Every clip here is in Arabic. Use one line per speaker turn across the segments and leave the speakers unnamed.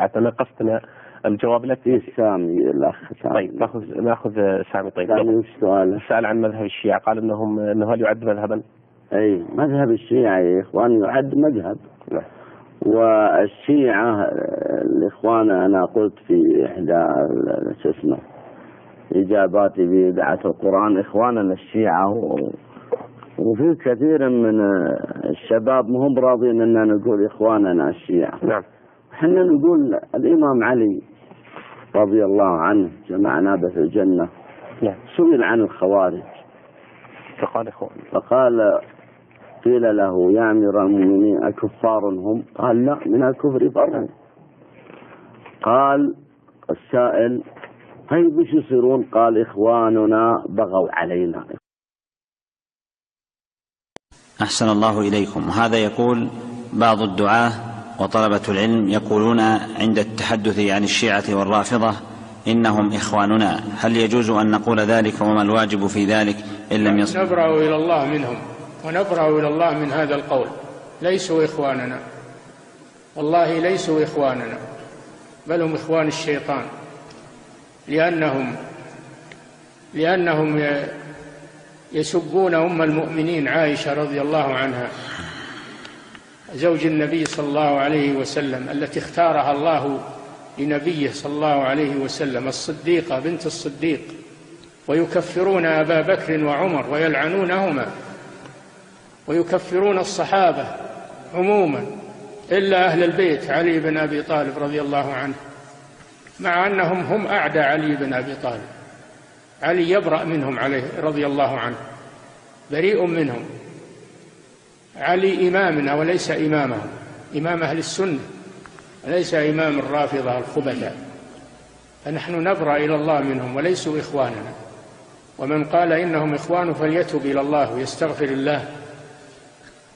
حتى ناقصتنا الجواب لك.
سامي الأخ سامي.
طيب ناخذ سامي. طيب
وش سؤاله؟
سأل عن مذهب الشيعة، قال انه هل يعد مذهبا؟
اي مذهب الشيعة يا اخوان يعد مذهب. والشيعة الاخوان انا قلت في احدى اجاباتي في بدعة القرآن اخواننا الشيعة وفي كثير من الشباب مهم راضين اننا نقول اخواننا الشيعة.
نعم.
احنا نقول الامام علي رضي الله عنه جمعنا به في الجنة.
نعم.
سئل عن الخوارج فقال قيل له يا أمير المؤمنين أكفار هم؟ قال لا، من الكفر فروا. قال السائل طيب وش يصيرون؟ قال إخواننا بغوا علينا.
أحسن الله إليكم. هذا يقول بعض الدعاة وطلبة العلم يقولون عند التحدث عن الشيعة والرافضة إنهم إخواننا، هل يجوز أن نقول ذلك وما الواجب في ذلك إن لم يصل؟
نبرأ إلى الله منهم ونبرأ إلى الله من هذا القول. ليسوا إخواننا، والله ليسوا إخواننا، بل هم إخوان الشيطان، لأنهم يسبون أم المؤمنين عائشة رضي الله عنها زوج النبي صلى الله عليه وسلم التي اختارها الله لنبيه صلى الله عليه وسلم، الصديقة بنت الصديق، ويكفرون أبا بكر وعمر ويلعنونهما ويكفرون الصحابة عموما إلا أهل البيت علي بن أبي طالب رضي الله عنه، مع أنهم هم أعدى علي بن أبي طالب. علي يبرأ منهم عليه رضي الله عنه، بريء منهم. علي إمامنا وليس إمامهم، إمام أهل السنة وليس إمام الرافضة الخبثاء. فنحن نبرأ إلى الله منهم وليسوا إخواننا. ومن قال إنهم إخوان فليتوب إلى الله ويستغفر الله.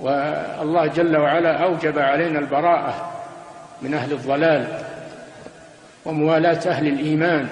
والله جل وعلا أوجب علينا البراءة من أهل الضلال وموالاة أهل الإيمان